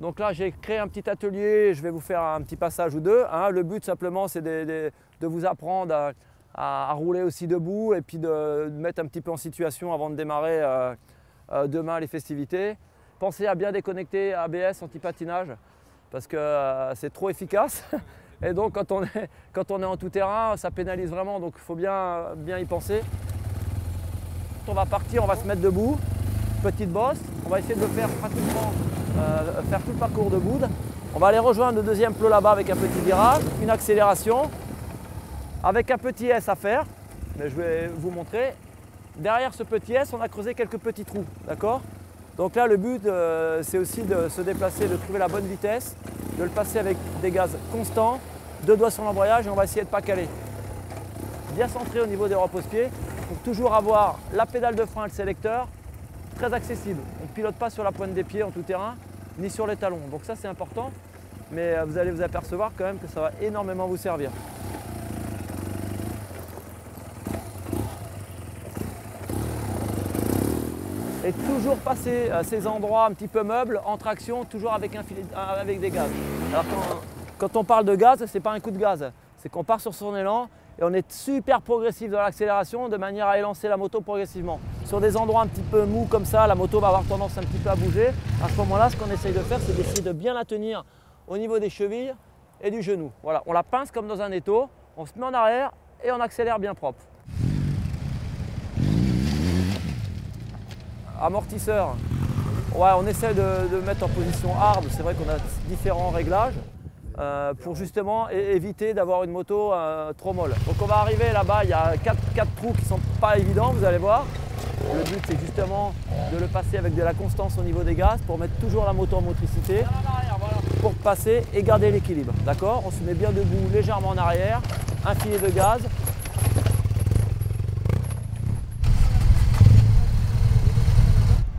Donc là, j'ai créé un petit atelier, je vais vous faire un petit passage ou deux. Hein. Le but simplement, c'est de vous apprendre à rouler aussi debout et puis de mettre un petit peu en situation avant de démarrer demain les festivités. Pensez à bien déconnecter ABS anti-patinage parce que c'est trop efficace. Et donc quand on est en tout terrain, ça pénalise vraiment, donc il faut bien y penser. On va partir, on va se mettre debout, petite bosse. On va essayer de faire pratiquement faire tout le parcours debout. On va aller rejoindre le deuxième plot là-bas avec un petit virage, une accélération, avec un petit S à faire, mais je vais vous montrer. Derrière ce petit S, on a creusé quelques petits trous, d'accord? Donc là, le but, c'est aussi de se déplacer, de trouver la bonne vitesse, de le passer avec des gaz constants, 2 doigts sur l'embrayage et on va essayer de ne pas caler. Bien centré au niveau des repose-pieds, pour toujours avoir la pédale de frein et le sélecteur très accessible. On ne pilote pas sur la pointe des pieds en tout terrain, ni sur les talons. Donc ça, c'est important, mais vous allez vous apercevoir quand même que ça va énormément vous servir. Et toujours passer ces endroits un petit peu meubles en traction, toujours avec des gaz. Alors quand on parle de gaz, ce n'est pas un coup de gaz, c'est qu'on part sur son élan et on est super progressif dans l'accélération de manière à élancer la moto progressivement. Sur des endroits un petit peu mous comme ça, la moto va avoir tendance un petit peu à bouger. À ce moment-là, ce qu'on essaye de faire, c'est d'essayer de bien la tenir au niveau des chevilles et du genou. Voilà, on la pince comme dans un étau, on se met en arrière et on accélère bien propre. Amortisseur, ouais, on essaie de mettre en position hard, c'est vrai qu'on a différents réglages pour justement éviter d'avoir une moto trop molle. Donc on va arriver là-bas, il y a 4 trous qui ne sont pas évidents, vous allez voir. Le but c'est justement de le passer avec de la constance au niveau des gaz pour mettre toujours la moto en motricité, pour passer et garder l'équilibre. D'accord? On se met bien debout, légèrement en arrière, un filet de gaz.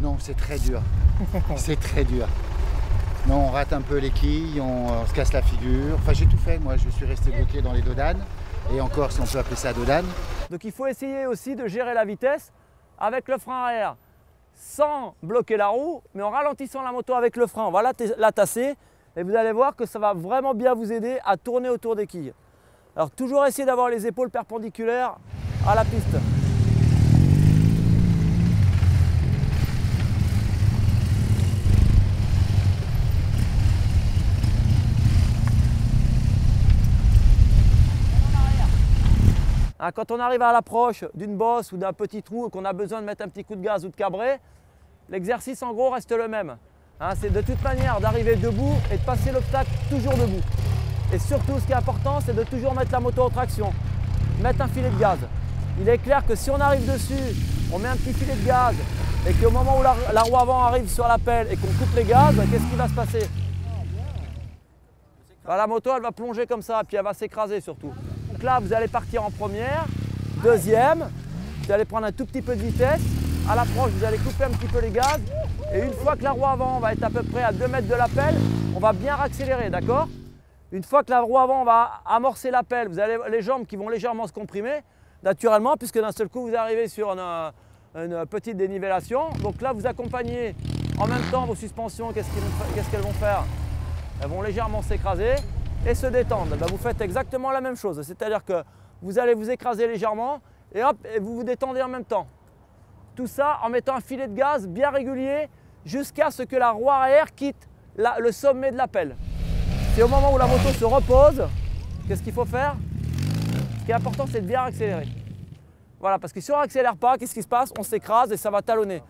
Non, c'est très dur. C'est très dur. Non, on rate un peu les quilles, on se casse la figure. Enfin, j'ai tout fait. Moi, je suis resté bloqué dans les dodanes. Et encore, si on peut appeler ça dodane. Donc, il faut essayer aussi de gérer la vitesse avec le frein arrière, sans bloquer la roue, mais en ralentissant la moto avec le frein. On va la tasser et vous allez voir que ça va vraiment bien vous aider à tourner autour des quilles. Alors, toujours essayer d'avoir les épaules perpendiculaires à la piste. Quand on arrive à l'approche d'une bosse ou d'un petit trou et qu'on a besoin de mettre un petit coup de gaz ou de cabrer, l'exercice en gros reste le même. C'est de toute manière d'arriver debout et de passer l'obstacle toujours debout. Et surtout, ce qui est important, c'est de toujours mettre la moto en traction, mettre un filet de gaz. Il est clair que si on arrive dessus, on met un petit filet de gaz et qu'au moment où la roue avant arrive sur la pelle et qu'on coupe les gaz, qu'est-ce qui va se passer? La moto, elle va plonger comme ça, puis elle va s'écraser surtout. Donc là, vous allez partir en première, deuxième, vous allez prendre un tout petit peu de vitesse. À l'approche, vous allez couper un petit peu les gaz. Et une fois que la roue avant va être à peu près à 2 mètres de la pelle, on va bien accélérer, d'accord? Une fois que la roue avant va amorcer la pelle, vous avez les jambes qui vont légèrement se comprimer, naturellement, puisque d'un seul coup, vous arrivez sur une petite dénivellation. Donc là, vous accompagnez en même temps vos suspensions. Qu'est-ce qu'elles vont faire? Elles vont légèrement s'écraser et se détendre. Vous faites exactement la même chose, c'est-à-dire que vous allez vous écraser légèrement et hop, et vous vous détendez en même temps. Tout ça en mettant un filet de gaz bien régulier jusqu'à ce que la roue arrière quitte le sommet de la pelle. C'est au moment où la moto se repose, qu'est-ce qu'il faut faire? Ce qui est important, c'est de bien accélérer. Voilà, parce que si on n'accélère pas, qu'est-ce qui se passe? On s'écrase et ça va talonner.